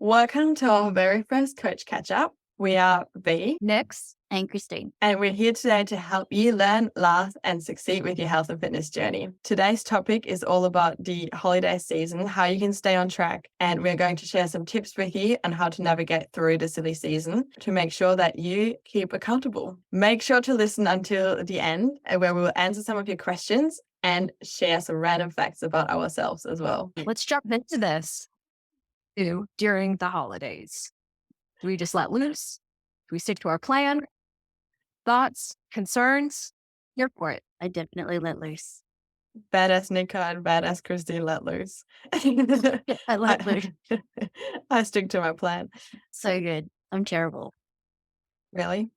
Welcome to our very first coach catch up. We are V, Nyx and Christine. and we're here today to help you learn, laugh, and succeed with your health and fitness journey. Today's topic is all about the holiday season, how you can stay on track, and we're going to share some tips with you on how to navigate through the silly season to make sure that you keep accountable. Make sure to listen until the end, where we will answer some of your questions and share some random facts about ourselves as well. Let's jump into this. During the holidays, do we just let loose? Do we stick to our plan? Thoughts, concerns? You're for it. I definitely let loose. Badass Nika and badass Christine let loose. I let loose. I stick to my plan. So good. I'm terrible. Really?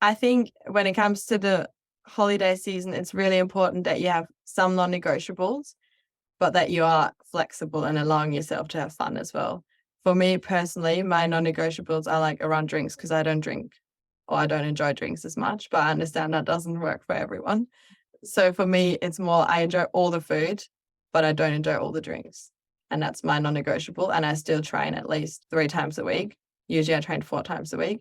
I think when it comes to the holiday season, it's really important that you have some non-negotiables, but that you are flexible and allowing yourself to have fun as well. For me personally, my non-negotiables are like around drinks because I don't drink or I don't enjoy drinks as much, but I understand that doesn't work for everyone. So for me, it's more I enjoy all the food, but I don't enjoy all the drinks. And that's my non-negotiable. And I still train at least 3 times a week. Usually I train 4 times a week.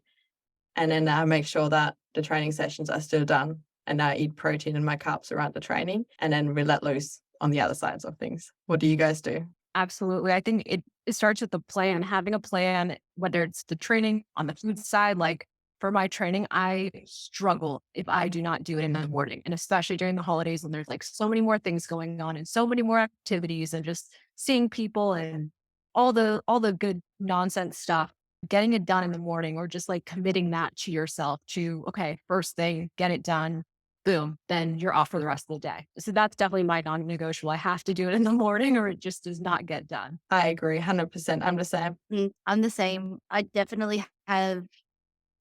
And then I make sure that the training sessions are still done and I eat protein and my carbs around the training. And then we let loose on the other sides of things. What do you guys do? Absolutely. I think it starts with a plan, having a plan, whether it's the training on the food side. Like for my training, I struggle if I do not do it in the morning. And especially during the holidays when there's like so many more things going on and so many more activities and just seeing people and all the good nonsense stuff, getting it done in the morning or just like committing that to yourself to, okay, first thing, get it done. Boom, then you're off for the rest of the day. So that's definitely my non-negotiable. I have to do it in the morning or it just does not get done. I agree 100%. I'm the same. I'm the same. I definitely have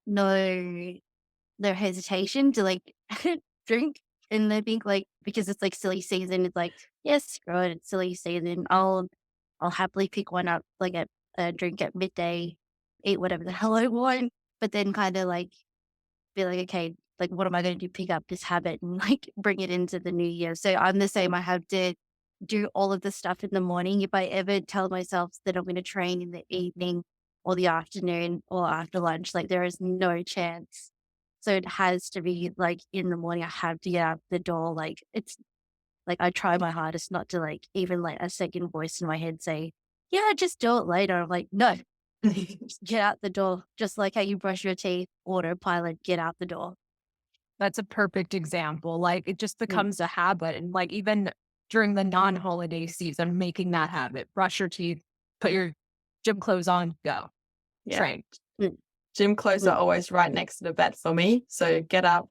no hesitation to like drink. And I think like because it's like silly season, it's like, yes, screw it, it's silly season. I'll happily pick one up like at a drink at midday, eat whatever the hell I want, but then kind of like be like, okay, like what am I going to do? Pick up this habit and like bring it into the new year. So I'm the same. I have to do all of the stuff in the morning. If I ever tell myself that I'm going to train in the evening or the afternoon or after lunch, like there is no chance. So it has to be like in the morning. I have to get out the door. Like it's like I try my hardest not to like even like a second voice in my head say, yeah, just do it later. I'm like, no, just get out the door. Just like how you brush your teeth, autopilot, get out the door. That's a perfect example. Like it just becomes a habit. And like even during the non-holiday season, making that habit, brush your teeth, put your gym clothes on, go. Yeah. Train. Gym clothes are always right next to the bed for me. So get up,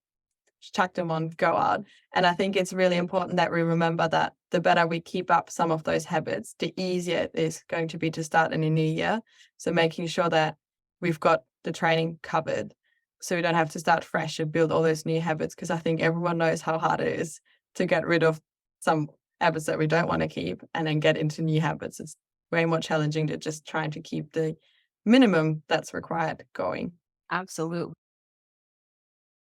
chuck them on, go out. And I think it's really important that we remember that the better we keep up some of those habits, the easier it is going to be to start in a new year. So making sure that we've got the training covered so we don't have to start fresh and build all those new habits, because I think everyone knows how hard it is to get rid of some habits that we don't want to keep and then get into new habits. It's way more challenging to just trying to keep the minimum that's required going. Absolutely.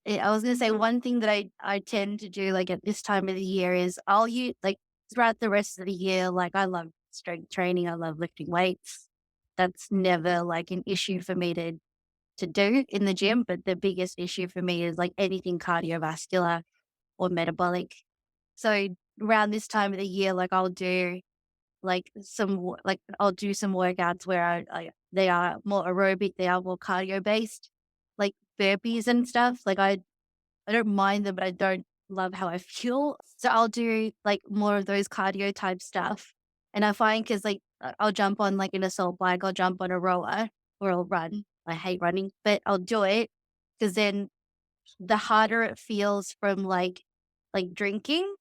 I was gonna say one thing that I tend to do like at this time of the year is I'll use like throughout the rest of the year, like I love strength training, I love lifting weights. That's never like an issue for me to do in the gym. But the biggest issue for me is like anything cardiovascular or metabolic. So around this time of the year, like I'll do like I'll do some workouts where they are more aerobic, they are more cardio based, like burpees and stuff. Like I don't mind them, but I don't love how I feel. So I'll do like more of those cardio type stuff. And I find because like I'll jump on like an assault bike, I'll jump on a rower or I'll run. I hate running, but I'll do it because then the harder it feels from like drinking,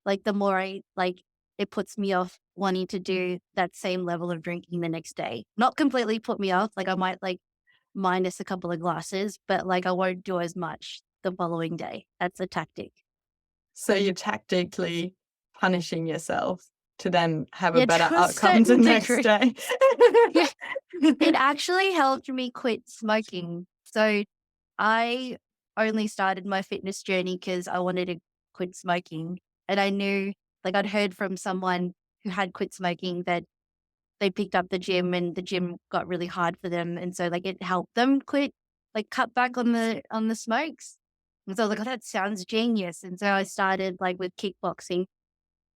like the more I like it puts me off wanting to do that same level of drinking the next day. Not completely put me off. Like I might like minus a couple of glasses, but like I won't do as much the following day. That's a tactic. So you're tactically punishing yourself to then have a Yeah, better to a outcome the certain next degree. day. Yeah. It actually helped me quit smoking. So I only started my fitness journey because I wanted to quit smoking. And I knew, like I'd heard from someone who had quit smoking that they picked up the gym and the gym got really hard for them. And so like it helped them cut back on the smokes. And so I was like, oh, that sounds genius. And so I started like with kickboxing,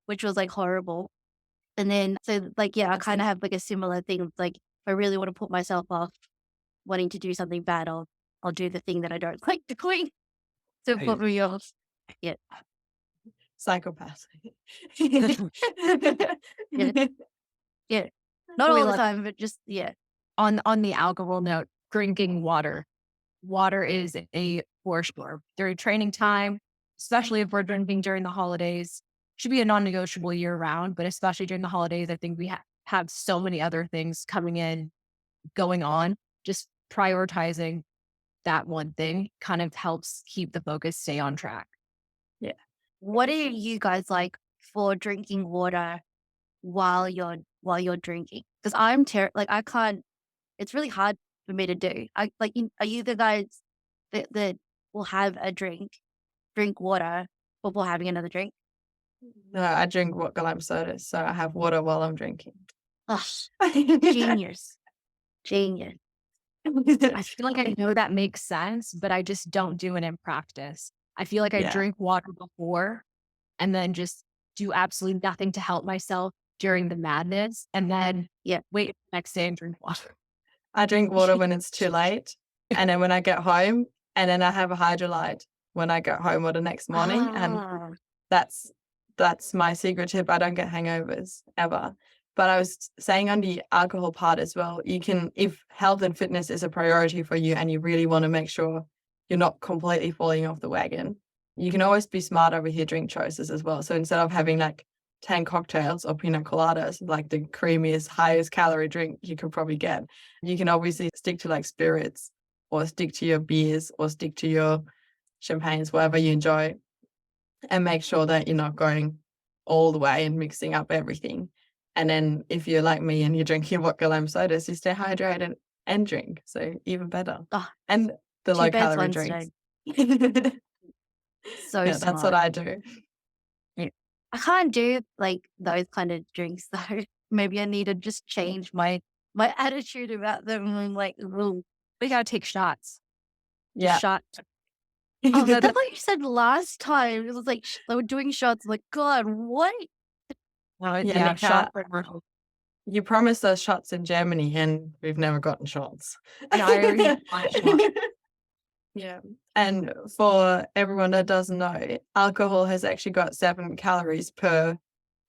which was like horrible. And then, so like, yeah, I kind of have like a similar thing of like, if I really want to put myself off wanting to do something bad, I'll do the thing that I don't like doing. So put me off. Yeah. Psychopath. Yeah. Yeah. Not We all the love- time, but just, yeah. On the alcohol note, drinking water. Water is a for sure. During training time, especially if we're drinking during the holidays, should be a non-negotiable year round, but especially during the holidays, I think we have so many other things coming in, going on. Just prioritizing that one thing kind of helps keep the focus stay on track. What are you guys like for drinking water while you're drinking? Because I'm like I can't. It's really hard for me to do. Are you the guys that will have a drink water before having another drink? No, I drink lime soda, so I have water while I'm drinking. Ugh, genius. I feel like I know that makes sense, but I just don't do it in practice. I feel like I Yeah. drink water before and then just do absolutely nothing to help myself during the madness. And then wait the next day and drink water. I drink water when it's too late. And then when I get home, and then I have a hydrolyte when I get home or the next morning. And that's my secret tip. I don't get hangovers ever. But I was saying on the alcohol part as well, you can, if health and fitness is a priority for you and you really want to make sure you're not completely falling off the wagon, you can always be smarter with your drink choices as well. So instead of having like 10 cocktails or pina coladas, like the creamiest, highest calorie drink you could probably get, you can obviously stick to like spirits or stick to your beers or stick to your champagnes, whatever you enjoy, and make sure that you're not going all the way and mixing up everything. And then if you're like me and you're drinking vodka lime sodas, you stay hydrated and drink. So even better. And the low calorie drinks. So yeah, that's what I do. I can't do like those kind of drinks though. Maybe I need to just change my attitude about them. I'm like, ooh. We gotta take shots. Yeah. Shot. Oh, that's what you said last time. It was like they were doing shots. I'm like, God, what? Yeah, shot. You promised us shots in Germany and we've never gotten shots. No, I already want shots. Yeah. And for everyone that doesn't know, alcohol has actually got 7 calories per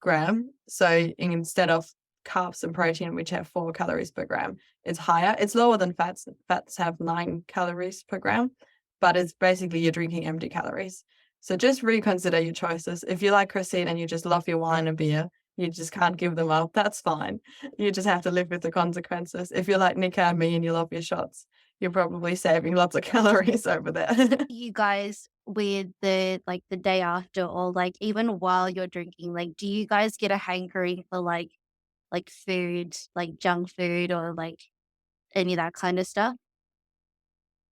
gram. So instead of carbs and protein, which have 4 calories per gram, it's higher. It's lower than fats. Fats have 9 calories per gram, but it's basically you're drinking empty calories. So just reconsider your choices. If you like Christine and you just love your wine and beer, you just can't give them up. That's fine. You just have to live with the consequences. If you're like Nika and me and you love your shots, you're probably saving lots of calories over there. You guys with the day after or like even while you're drinking, like do you guys get a hankering for like food, like junk food or like any of that kind of stuff?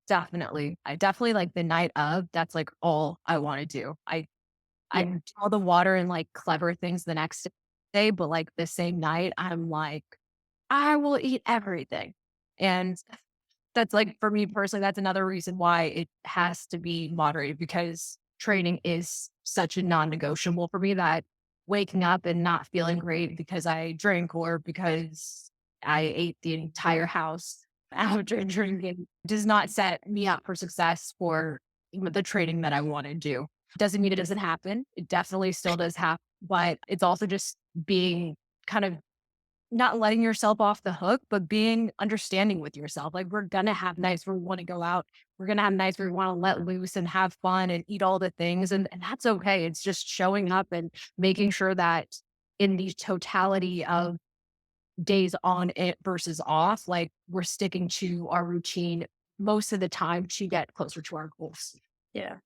Definitely. I definitely like the night of, that's like all I want to do. I do all the water and like clever things the next day, but like the same night, I'm like, I will eat everything. And that's like, for me personally, that's another reason why it has to be moderated, because training is such a non-negotiable for me, that waking up and not feeling great because I drink or because I ate the entire house after drinking does not set me up for success for the training that I want to do. Doesn't mean it doesn't happen. It definitely still does happen, but it's also just being kind of not letting yourself off the hook, but being understanding with yourself. Like we're going to have nights where we want to go out. We're going to have nights where we want to let loose and have fun and eat all the things. And that's okay. It's just showing up and making sure that in the totality of days on it versus off, like we're sticking to our routine most of the time to get closer to our goals. Yeah.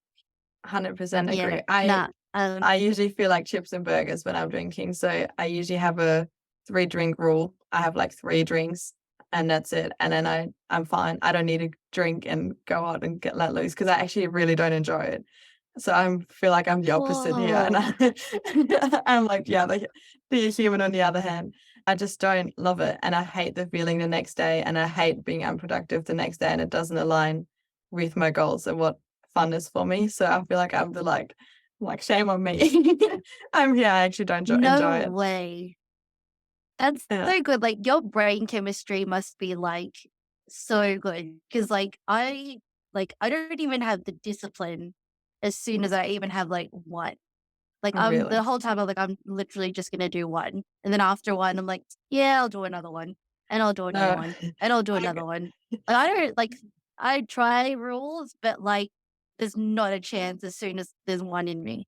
100% agree. Yeah, I usually feel like chips and burgers when I'm drinking. So I usually have a 3-drink rule. I have like 3 drinks and that's it. And then I'm fine. I don't need to drink and go out and get let loose because I actually really don't enjoy it. So I feel like I'm the opposite here. And I'm like, yeah, the human on the other hand. I just don't love it. And I hate the feeling the next day, and I hate being unproductive the next day, and it doesn't align with my goals and what fun is for me. So I feel like I'm the like shame on me. I actually don't enjoy No it. way. That's Yeah, so good. Like your brain chemistry must be like so good. Cause I don't even have the discipline as soon as I even have like one. Like I'm the really. whole time I'm like, I'm literally just gonna do one. And then after one, I'm like, yeah, I'll do another one. And I'll do another No, one. And I'll do I, another one. Like I don't like I try rules, but like there's not a chance as soon as there's one in me.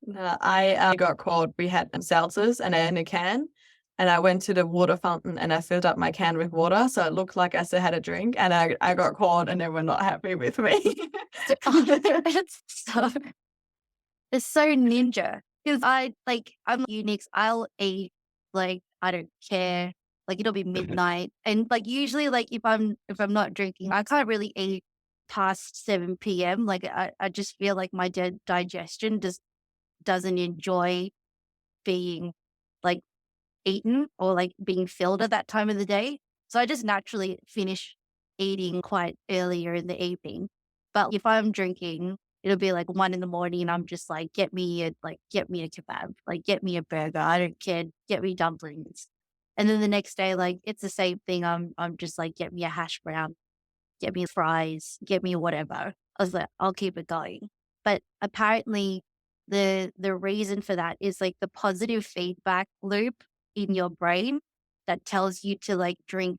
no, I got caught. We had seltzers and in a can, and I went to the water fountain and I filled up my can with water, so it looked like I still had a drink. And I got caught, and they were not happy with me. It's so it's so ninja. Because I'm Unix, I'll eat like I don't care. Like it'll be midnight. And like usually like if I'm not drinking, I can't really eat past 7 p.m. Like I just feel like my digestion just doesn't enjoy being like eaten or like being filled at that time of the day. So I just naturally finish eating quite earlier in the evening. But if I'm drinking, it'll be like 1 in the morning and I'm just like, get me a kebab, like get me a burger. I don't care. Get me dumplings. And then the next day, like it's the same thing. I'm just like, get me a hash brown, get me fries, get me whatever. I was like, I'll keep it going. But apparently the reason for that is like the positive feedback loop in your brain that tells you to like drink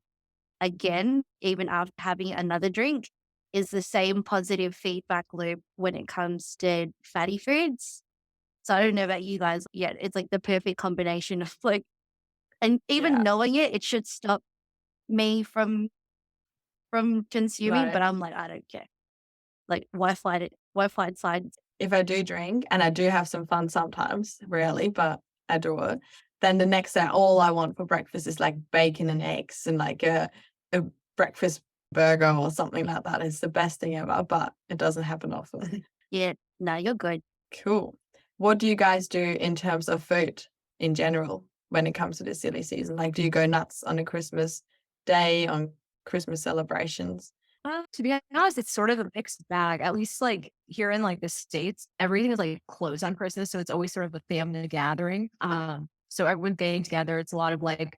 again, even after having another drink, is the same positive feedback loop when it comes to fatty foods. So I don't know about you guys yet. It's like the perfect combination of like, and even Yeah, knowing it should stop me from consuming, right. but I'm like, I don't care. Like, why fight it? Why fight sides? If I do drink, and I do have some fun sometimes, rarely, but I do it, then the next day, all I want for breakfast is like bacon and eggs and like a breakfast burger or something like that. It's the best thing ever, but it doesn't happen often. Yeah, no, you're good. Cool. What do you guys do in terms of food in general when it comes to the silly season? Like, do you go nuts on a Christmas day, on Christmas celebrations? To be honest, it's sort of a mixed bag. At least like here in like the States, everything is like closed on Christmas. So it's always sort of a family gathering. So everyone getting together, it's a lot of like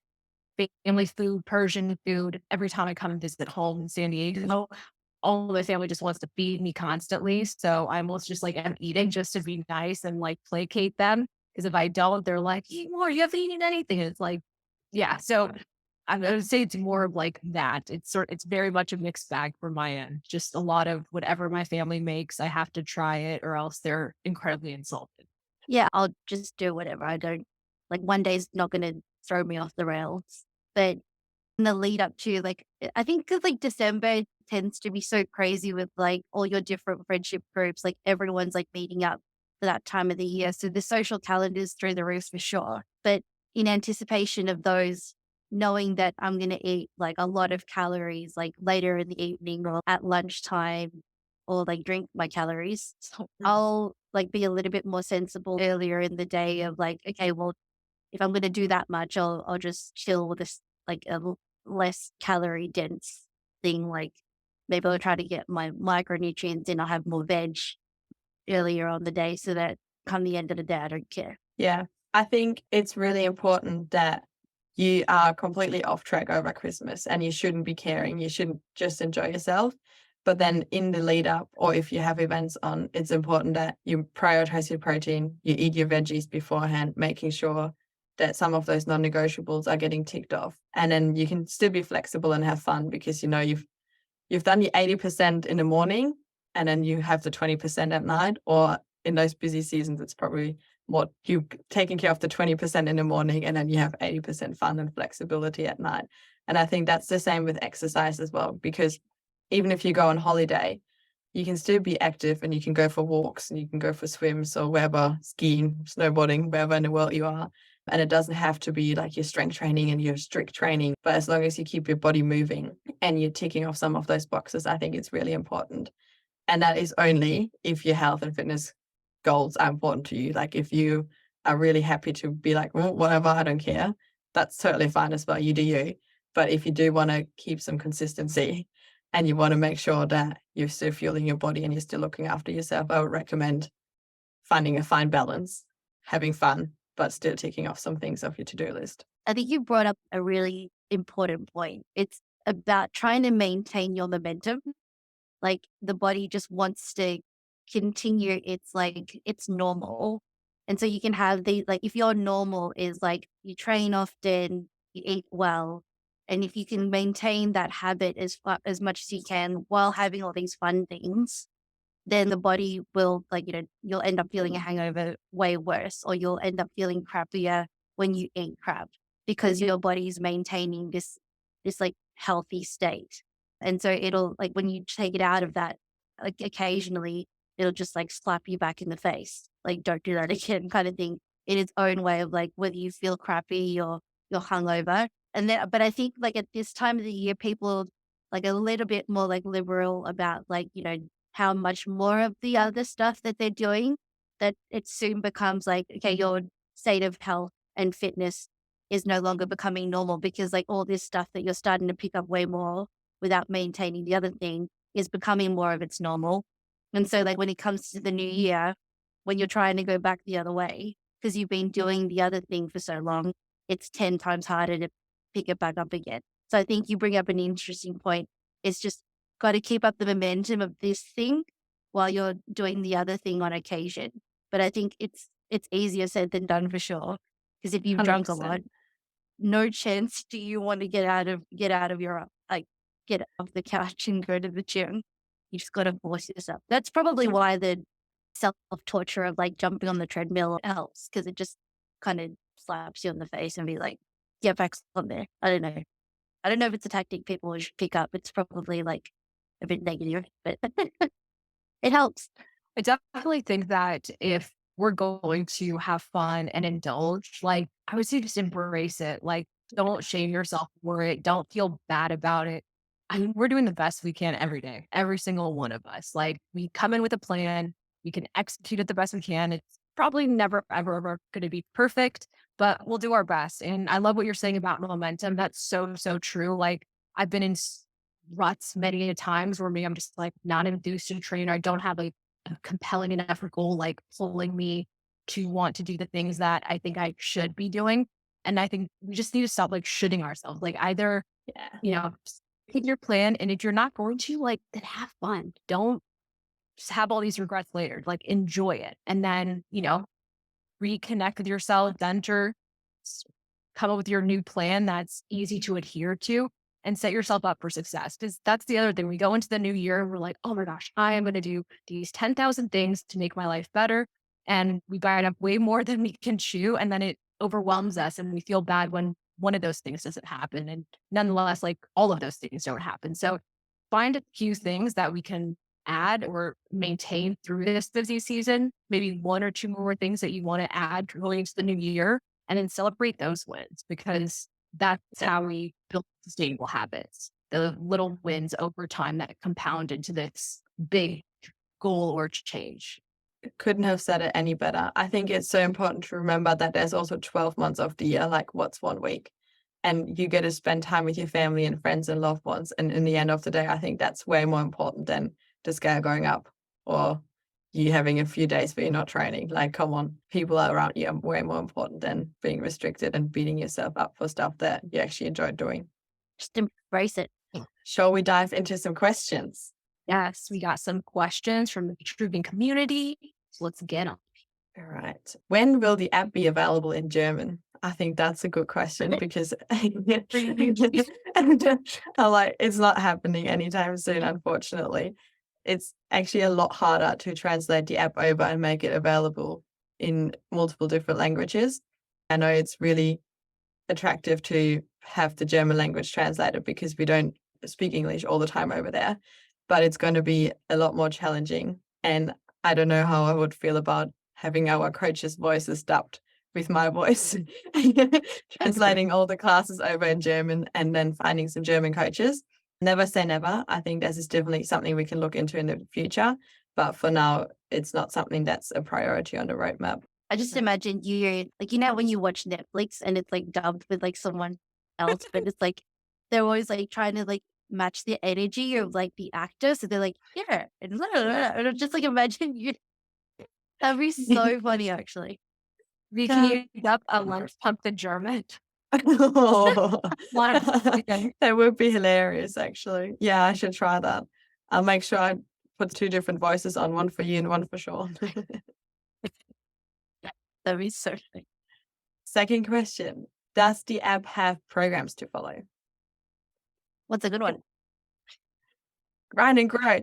family food, Persian food. Every time I come and visit home in San Diego, all of my family just wants to feed me constantly. So I almost just like am eating just to be nice and like placate them. Because if I don't, they're like, eat more, you haven't eaten anything. And it's like, yeah. So I would say it's more of like that. It's very much a mixed bag for my end. Just a lot of whatever my family makes, I have to try it or else they're incredibly insulted. Yeah, I'll just do whatever. I don't like one day's not going to throw me off the rails. But in the lead up to like, I think 'cause, like December tends to be so crazy with like all your different friendship groups. Like everyone's like meeting up for that time of the year. So the social calendar's through the roof for sure. But in anticipation of those, knowing that I'm going to eat like a lot of calories like later in the evening or at lunchtime or like drink my calories, so I'll like be a little bit more sensible earlier in the day of like, okay, well, if I'm going to do that much, I'll just chill with this like less calorie dense thing. Like maybe I'll try to get my micronutrients in. I'll have more veg earlier on the day so that come the end of the day, I don't care. Yeah, I think it's really important that you are completely off track over Christmas, and you shouldn't be caring. You shouldn't just enjoy yourself. But then in the lead up, or if you have events on, it's important that you prioritize your protein, you eat your veggies beforehand, making sure that some of those non-negotiables are getting ticked off. And then you can still be flexible and have fun because you know you've done your 80% in the morning, and then you have the 20% at night, or in those busy seasons, it's probably what you taking care of the 20% in the morning, and then you have 80% fun and flexibility at night. And I think that's the same with exercise as well, because even if you go on holiday, you can still be active and you can go for walks and you can go for swims or wherever, skiing, snowboarding, wherever in the world you are. And it doesn't have to be like your strength training and your strict training, but as long as you keep your body moving and you're ticking off some of those boxes, I think it's really important. And that is only if your health and fitness goals are important to you. Like if you are really happy to be like, well, whatever, I don't care, that's totally fine as well. You do you. But if you do want to keep some consistency and you want to make sure that you're still fueling your body and you're still looking after yourself, I would recommend finding a fine balance, having fun, but still ticking off some things off your to-do list. I think you brought up a really important point. It's about trying to maintain your momentum. Like the body just wants to continue it's normal. And so you can have like if your normal is like you train often, you eat well, and if you can maintain that habit as much as you can while having all these fun things, then the body will you'll end up feeling a hangover way worse, or you'll end up feeling crappier when you eat crap because your body's maintaining this like healthy state. And so it'll like when you take it out of that, like occasionally it'll just like slap you back in the face. Like, don't do that again kind of thing in its own way of like whether you feel crappy or you're hungover. And then, but I think like at this time of the year, people like a little bit more like liberal about like, how much more of the other stuff that they're doing, that it soon becomes like, okay, your state of health and fitness is no longer becoming normal because like all this stuff that you're starting to pick up way more without maintaining the other thing is becoming more of its normal. And so like when it comes to the new year, when you're trying to go back the other way, because you've been doing the other thing for so long, it's 10 times harder to pick it back up again. So I think you bring up an interesting point. It's just got to keep up the momentum of this thing while you're doing the other thing on occasion. But I think it's easier said than done for sure. Because if you've drunk a 100%. lot, no chance do you want to get out of your get off the couch and go to the gym. You just got to force yourself. That's probably why the self-torture of like jumping on the treadmill helps, because it just kind of slaps you in the face and be like, get back on there. I don't know. I don't know if it's a tactic people should pick up. It's probably like a bit negative, but it helps. I definitely think that if we're going to have fun and indulge, like I would say just embrace it. Like don't shame yourself for it. Don't feel bad about it. I mean, we're doing the best we can every day, every single one of us. Like we come in with a plan, we can execute it the best we can. It's probably never, ever, ever going to be perfect, but we'll do our best. And I love what you're saying about momentum. That's so, so true. Like I've been in ruts many a times where maybe I'm just like not enthused to train, or I don't have like a compelling enough goal, like pulling me to want to do the things that I think I should be doing. And I think we just need to stop like shitting ourselves. Like either, just hit your plan. And if you're not going to, like, then have fun. Don't just have all these regrets later. Like enjoy it. And then, reconnect with yourself, come up with your new plan that's easy to adhere to and set yourself up for success. Because that's the other thing. We go into the new year and we're like, oh my gosh, I am going to do these 10,000 things to make my life better. And we bite up way more than we can chew. And then it overwhelms us and we feel bad when one of those things doesn't happen. And nonetheless, like all of those things don't happen. So find a few things that we can add or maintain through this busy season, maybe one or two more things that you want to add going into the new year, and then celebrate those wins, because that's how we build sustainable habits. The little wins over time that compound into this big goal or change. Couldn't have said it any better. I think it's so important to remember that there's also 12 months of the year, like what's 1 week? And you get to spend time with your family and friends and loved ones. And in the end of the day, I think that's way more important than the scale going up or you having a few days where you're not training. Like, come on, people around you are way more important than being restricted and beating yourself up for stuff that you actually enjoy doing. Just embrace it. Shall we dive into some questions? Yes, we got some questions from the Vitruvian community. So let's get them. All right. When will the app be available in German? I think that's a good question because it's not happening anytime soon, unfortunately. It's actually a lot harder to translate the app over and make it available in multiple different languages. I know it's really attractive to have the German language translated because we don't speak English all the time over there, but it's going to be a lot more challenging. And I don't know how I would feel about having our coaches' voices dubbed with my voice, translating all the classes over in German and then finding some German coaches. Never say never. I think this is definitely something we can look into in the future. But for now, it's not something that's a priority on the roadmap. I just imagine you like, you know, when you watch Netflix and it's like dubbed with like someone else, but it's like they're always like trying to like match the energy of like the actor. So they're like, yeah, and blah, blah, blah. And I'm just like imagine you. That'd be so funny, actually. We can use up a lunch pump in German. Oh, Okay. that would be hilarious, actually. Yeah, I should try that. I'll make sure I put 2 different voices on, one for you and one for Sean. That'd be so funny. Second question. Does the app have programs to follow? What's a good one? Grind and grow.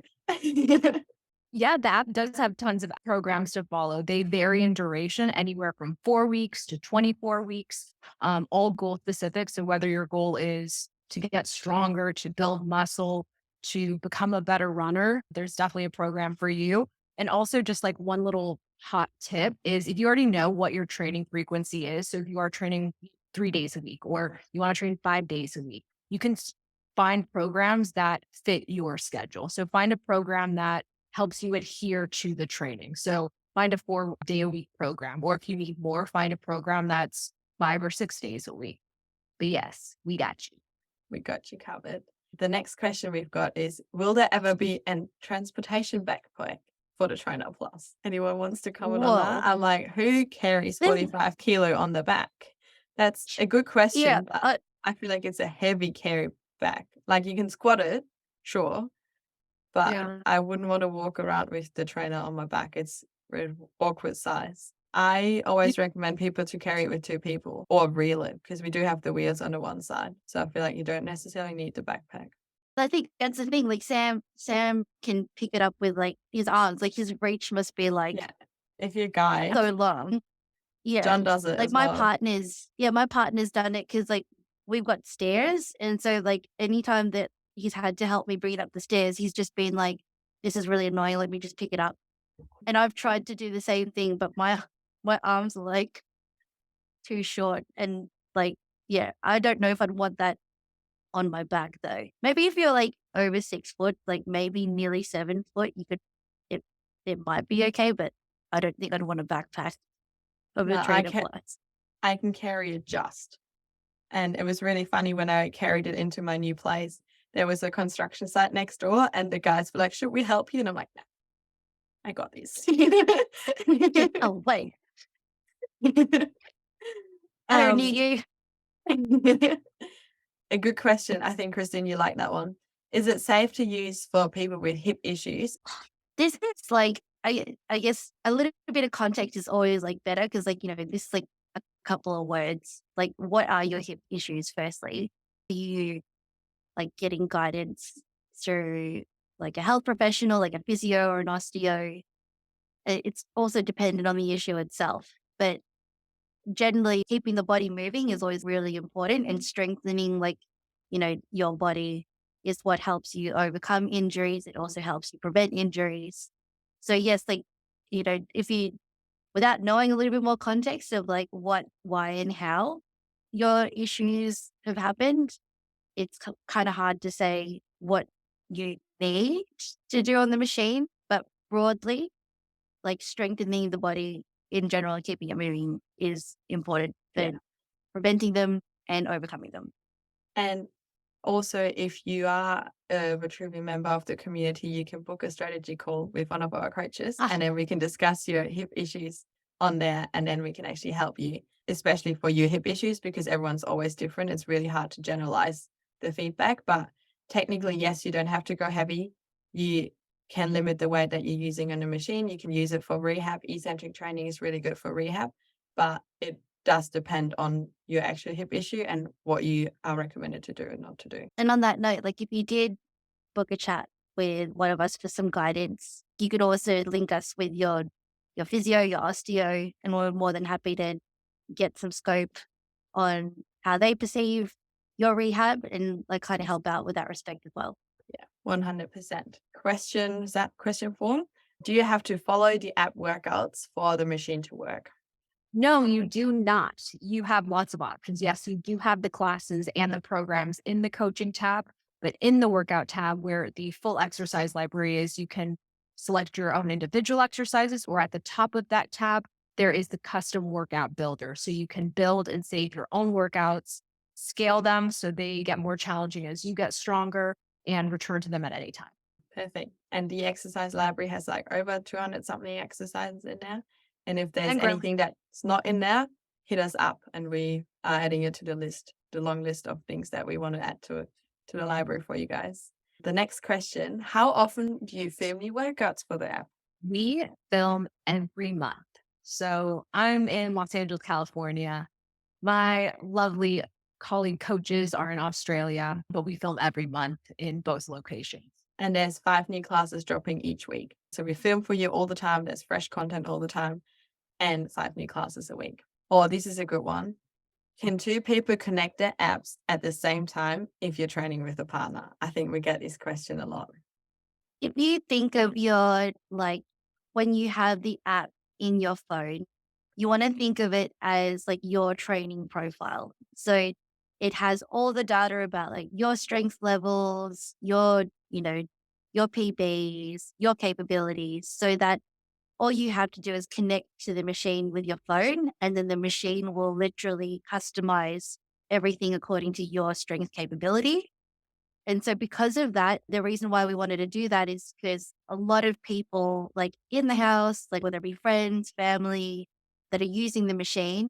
Yeah, the app does have tons of programs to follow. They vary in duration, anywhere from 4 weeks to 24 weeks, all goal specific. So whether your goal is to get stronger, to build muscle, to become a better runner, there's definitely a program for you. And also just like one little hot tip is if you already know what your training frequency is, so if you are training 3 days a week or you want to train 5 days a week, you can find programs that fit your schedule. So find a program that helps you adhere to the training. So find a 4-day-a-week program, or if you need more, find a program that's 5 or 6 days a week. But yes, we got you. We got you covered. The next question we've got is, will there ever be a transportation backpack for the Trainer Plus? Anyone wants to comment on that? Whoa. I'm like, who carries Then- 45 kilo on the back? That's a good question. Yeah, But I feel like it's a heavy carry back. Like you can squat it, sure, but Yeah. I wouldn't want to walk around with the trainer on my back. It's an awkward size. I always recommend people to carry it with 2 people or reel it because we do have the wheels on the one side. So I feel like you don't necessarily need the backpack. I think that's the thing. Like Sam can pick it up with like his arms. Like his reach must be like Yeah. If you're a guy, so long. Yeah. John does it Like as my well. my partner's done it because like we've got stairs. And so like anytime that he's had to help me bring it up the stairs, he's just been like, this is really annoying. Let me just pick it up. And I've tried to do the same thing, but my arms are like too short. And like, yeah, I don't know if I'd want that on my back though. Maybe if you're like over 6 foot, like maybe nearly 7 foot, you could, it might be okay, but I don't think I'd want a backpack of No, a Trainer Plus. I can carry it just. And it was really funny when I carried it into my new place. There was a construction site next door, and the guys were like, should we help you? And I'm like, no, I got this. Oh, wait. I don't need you. A good question. I think, Christine, you like that one. Is it safe to use for people with hip issues? This is like, I guess a little bit of context is always like better because like, you know, this is like a couple of words. Like, what are your hip issues firstly? Are you like getting guidance through like a health professional, like a physio or an osteo? It's also dependent on the issue itself. But generally, keeping the body moving is always really important, and strengthening, like, you know, your body is what helps you overcome injuries. It also helps you prevent injuries. So yes, like, you know, if you, without knowing a little bit more context of like what, why, and how your issues have happened, it's kind of hard to say what you need to do on the machine. But broadly, like strengthening the body in general and keeping it moving is important for preventing them and overcoming them. And also, if you are a Vitruvian member of the community, you can book a strategy call with one of our coaches, and then we can discuss your hip issues on there, and then we can actually help you, especially for your hip issues, because everyone's always different. It's really hard to generalize the feedback, but technically, yes, you don't have to go heavy. You can limit the weight that you're using on the machine. You can use it for rehab. Eccentric training is really good for rehab, but it does depend on your actual hip issue and what you are recommended to do and not to do. And on that note, like if you did book a chat with one of us for some guidance, you could also link us with your physio, your osteo, and we're more than happy to get some scope on how they perceive your rehab and like kind of help out with that respect as well. Yeah, 100%. Question, is that question 4? Do you have to follow the app workouts for the machine to work? No, you do not. You have lots of options. Yes, you do have the classes and the programs in the coaching tab, but in the workout tab where the full exercise library is, you can select your own individual exercises, or at the top of that tab, there is the custom workout builder. So you can build and save your own workouts, scale them so they get more challenging as you get stronger, and return to them at any time. Perfect. And the exercise library has like over 200 something exercises in there. And if there's And growing. anything that's not in there, hit us up and we are adding it to the list, the long list of things that we want to add to the library for you guys. The next question, how often do you film your workouts for the app? We film every month. So I'm in Los Angeles, California. My lovely colleague coaches are in Australia, but we film every month in both locations. And there's 5 new classes dropping each week. So we film for you all the time. There's fresh content all the time and 5 new classes a week. Or this is a good one. Can 2 people connect their apps at the same time if you're training with a partner? I think we get this question a lot. If you think of your, like, when you have the app in your phone, you want to think of it as like your training profile. So it has all the data about like your strength levels, your, your PBs, your capabilities, so that all you have to do is connect to the machine with your phone, and then the machine will literally customize everything according to your strength capability. And so because of that, the reason why we wanted to do that is because a lot of people like in the house, like whether it be friends, family that are using the machine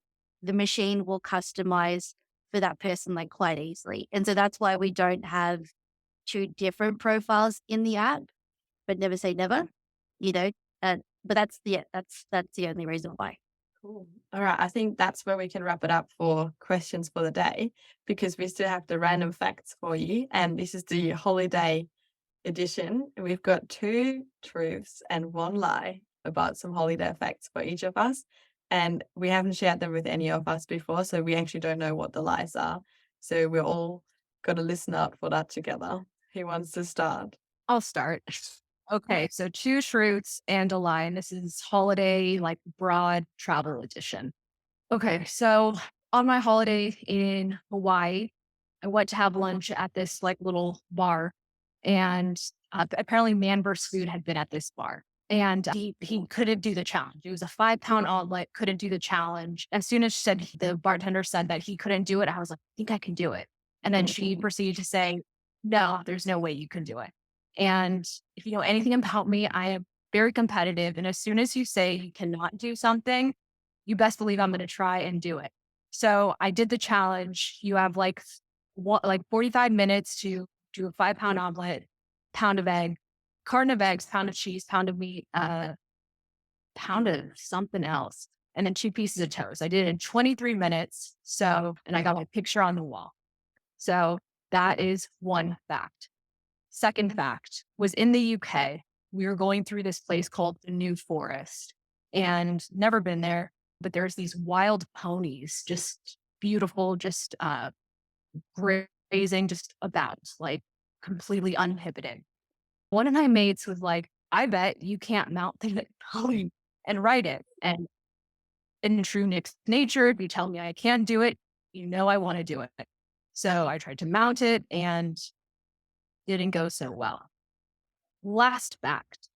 will customize for that person like quite easily. And so that's why we don't have 2 different profiles in the app, but never say never, you know. But that's the only reason why. Cool. All right. I think that's where we can wrap it up for questions for the day because we still have the random facts for you. And this is the holiday edition. We've got 2 truths and 1 lie about some holiday facts for each of us. And we haven't shared them with any of us before. So we actually don't know what the lies are. So we're all going to listen out for that together. Who wants to start? I'll start. Okay, so 2 truths and a lie. And this is holiday, like broad travel edition. Okay, so on my holiday in Hawaii, I went to have lunch at this like little bar, and apparently Man vs. Food had been at this bar, and he couldn't do the challenge. It was a 5-pound omelet, couldn't do the challenge. As soon as the bartender said that he couldn't do it, I was like, I think I can do it. And then she proceeded to say, no, there's no way you can do it. And if you know anything about me, I am very competitive. And as soon as you say you cannot do something, you best believe I'm going to try and do it. So I did the challenge. You have like 45 minutes to do a 5-pound omelet, pound of egg, carton of eggs, pound of cheese, pound of meat, pound of something else, and then 2 pieces of toast. I did it in 23 minutes. And I got my picture on the wall. So that is 1 fact. Second fact was in the UK, we were going through this place called the New Forest, and never been there, but there's these wild ponies, just beautiful, just grazing, just about like completely uninhibited. One of my mates was like, I bet you can't mount the pony and ride it. And in true Nyx nature, if you tell me I can't do it, you know I want to do it. So I tried to mount it and didn't go so well. Last fact,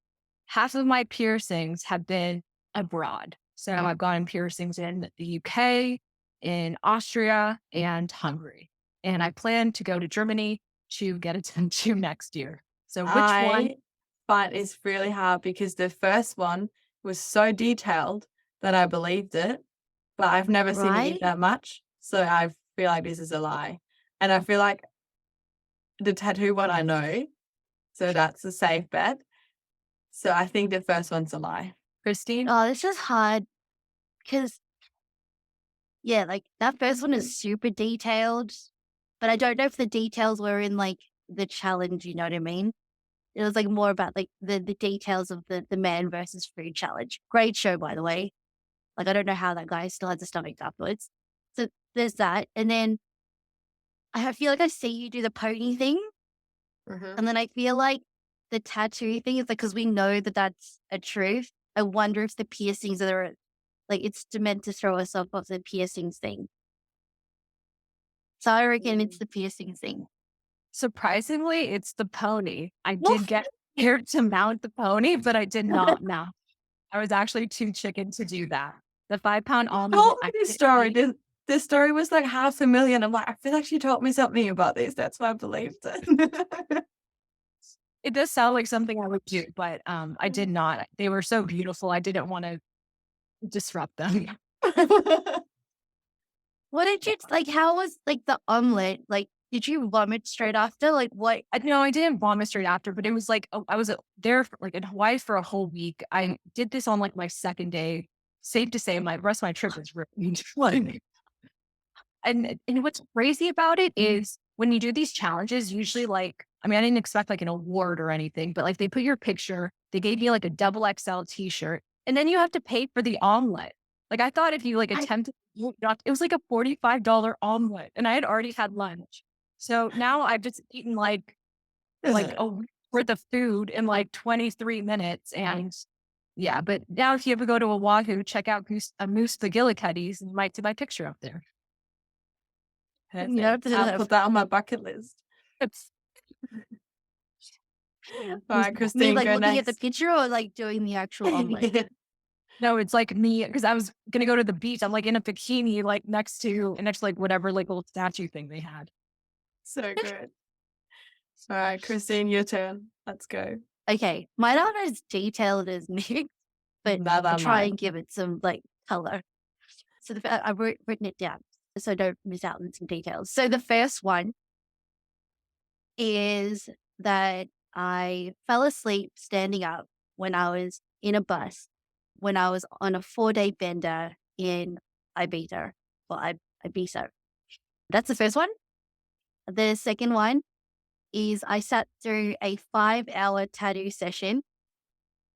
half of my piercings have been abroad. So I've gotten piercings in the UK, in Austria, and Hungary. And I plan to go to Germany to get it done to next year. So which one? But it's really hard because the first one was so detailed that I believed it, but I've never seen it Right? that much. So I feel like this is a lie. And I feel like the tattoo one I know, so that's a safe bet. So I think the first one's a lie. Christine? Oh, this is hard because, yeah, like that first one is super detailed, but I don't know if the details were in like the challenge, you know what I mean? It was like more about like the details of the Man versus Food challenge. Great show, by the way. Like, I don't know how that guy still has a stomach afterwards. So there's that. And then I feel like I see you do the pony thing. And then I feel like the tattoo thing is like, because we know that that's a truth. I wonder if the piercings are like, it's meant to throw us off of the piercings thing. So I reckon it's the piercings thing. Surprisingly, it's the pony. I Woof. did get here to mount the pony, but I did not mount. I was actually too chicken to do that. The 5-pound omelet. Told me this story. This story was like $500,000. I'm like, I feel like she told me something about this. That's why I believed it. It does sound like something I would do, but I did not. They were so beautiful. I didn't want to disrupt them. What did you like? How was like the omelet? Like, did you vomit straight after? Like, what? No, I didn't vomit straight after, but it was like I was there like in Hawaii for a whole week. I did this on like my second day. Safe to say, my rest of my trip was ruined. Like, and what's crazy about it is when you do these challenges, usually like I mean, I didn't expect like an award or anything, but like they put your picture, they gave you like a double XL t-shirt, and then you have to pay for the omelet. Like I thought if you like attempted, it was like a $45 omelet, and I had already had lunch. So now I've just eaten like a week worth of food in like 23 minutes. And yeah, but now if you ever go to Oahu, check out Moose McGillicuddy's and you might see my picture up there. Perfect. You have to I'll put that on my bucket list. It's All right, Me Christine, like go looking at the next. picture or like doing the actual omelet? no, it's like me because I was gonna go to the beach. I'm like in a bikini, like next to like whatever like little statue thing they had. So good. All right, Christine, your turn. Let's go. Okay, mine aren't as detailed as Nick, but Neither I'll am try I. and give it some like color. So I've written it down so I don't miss out on some details. So the first one is that I fell asleep standing up when I was in a bus when I was on a 4-day bender in Ibiza. Well, Ibiza. That's the first one. The second one is I sat through a 5-hour tattoo session,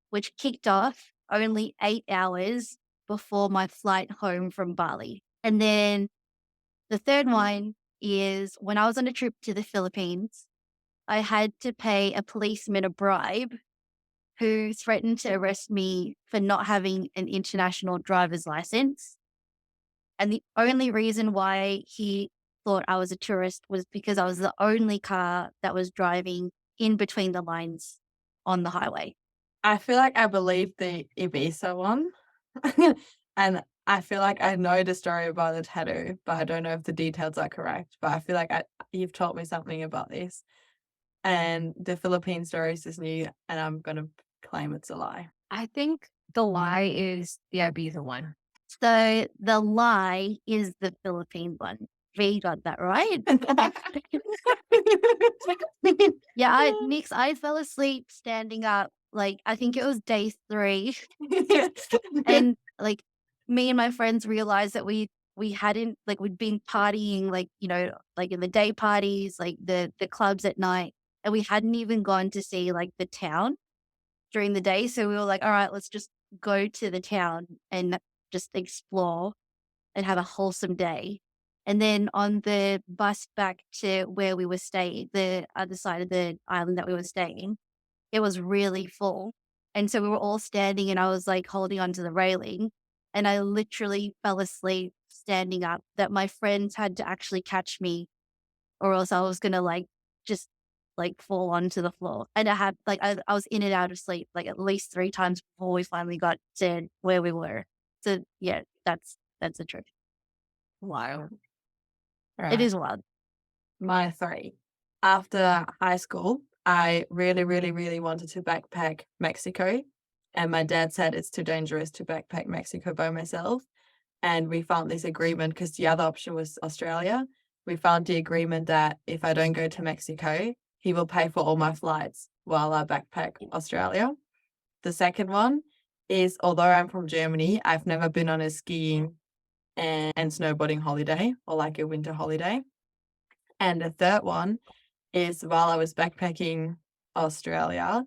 which kicked off only 8 hours before my flight home from Bali. And then the third one is when I was on a trip to the Philippines, I had to pay a policeman a bribe who threatened to arrest me for not having an international driver's license. And the only reason why he thought I was a tourist was because I was the only car that was driving in between the lines on the highway. I feel like I believe the Ibiza one. And I feel like I know the story about the tattoo, but I don't know if the details are correct. But I feel like you've told me something about this. And the Philippine story is new, and I'm going to claim it's a lie. I think the lie is the Ibiza one. So the lie is the Philippine one. V got that right. Yeah, Nyx, I fell asleep standing up. Like, I think it was day 3. And like me and my friends realized that we hadn't like we'd been partying like, you know, like in the day parties, like the clubs at night, and we hadn't even gone to see like the town during the day. So we were like, all right, let's just go to the town and just explore and have a wholesome day. And then on the bus back to where we were staying, the other side of the island that we were staying, it was really full. And so we were all standing and I was like holding onto the railing and I literally fell asleep standing up that my friends had to actually catch me or else I was going to like just like fall onto the floor. And I had like, I was in and out of sleep like at least 3 times before we finally got to where we were. So yeah, that's the truth. Wild. It is wild. My 3. After high school, I really, really, really wanted to backpack Mexico. And my dad said it's too dangerous to backpack Mexico by myself. And we found this agreement because the other option was Australia. We found the agreement that if I don't go to Mexico, he will pay for all my flights while I backpack Australia. The second one is, although I'm from Germany, I've never been on a skiing and snowboarding holiday or like a winter holiday. And the third one is while I was backpacking Australia,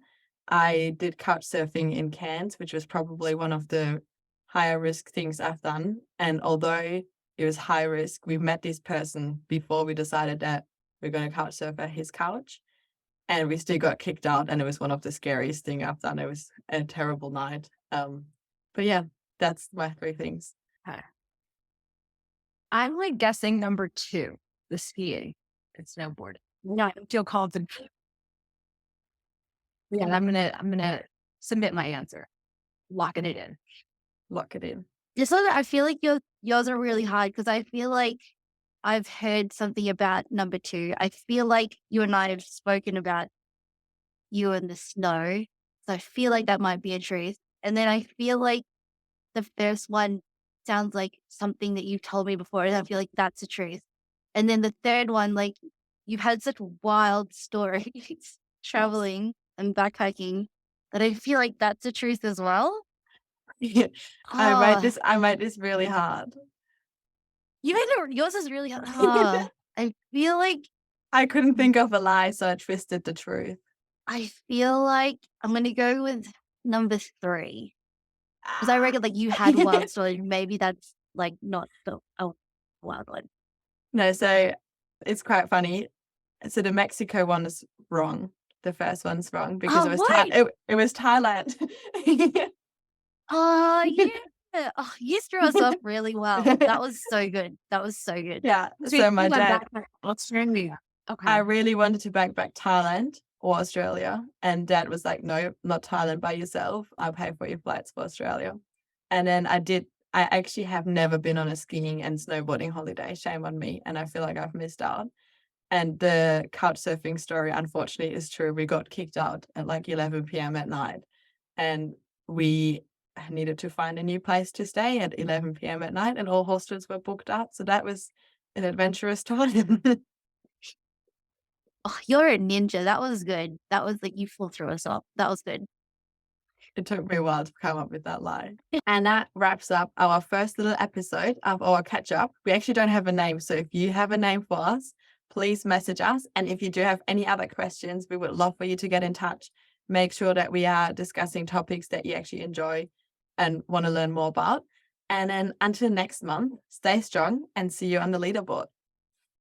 I did couch surfing in Cairns, which was probably one of the higher risk things I've done. And although it was high risk, we met this person before we decided that we're going to couch surf at his couch. And we still got kicked out, and it was one of the scariest things I've done. It was a terrible night. But yeah, that's my 3 things. I'm like guessing number 2, the skiing and snowboarding. No, I feel confident. Yeah, I'm gonna submit my answer. Locking it in. Lock it in. This one, I feel like yours are really hard because I feel like I've heard something about number 2. I feel like you and I have spoken about you and the snow. So I feel like that might be a truth. And then I feel like the first one sounds like something that you've told me before, and I feel like that's the truth. And then the third one, like, you've had such wild stories traveling and backpacking that I feel like that's the truth as well. Oh, I made this really hard. you made it, yours is really hard. Oh, I feel like I couldn't think of a lie, so I twisted the truth. I feel like I'm gonna go with number 3. Because I reckon like you had wild stories. Maybe that's like not the wild one. No, so it's quite funny. So the Mexico one is wrong. The first one's wrong because Oh, it was what? it was Thailand. Oh, yeah. Oh, you threw us off really well. That was so good. That was so good. Yeah. So So you my went dad, back to Australia. Okay. I really wanted to backpack Thailand or Australia, and Dad was like, "No, not Thailand by yourself. I'll pay for your flights for Australia." And then I did. I actually have never been on a skiing and snowboarding holiday. Shame on me, and I feel like I've missed out. And the couch surfing story, unfortunately, is true. We got kicked out at like 11 p.m. at night, and we needed to find a new place to stay at 11 p.m. at night, and all hostels were booked up. So that was an adventurous time. Oh, you're a ninja. That was good. That was like you flew through us off. That was good. It took me a while to come up with that line. And that wraps up our first little episode of our catch up. We actually don't have a name. So if you have a name for us, please message us. And if you do have any other questions, we would love for you to get in touch. Make sure that we are discussing topics that you actually enjoy and want to learn more about. And then until next month, stay strong and see you on the leaderboard.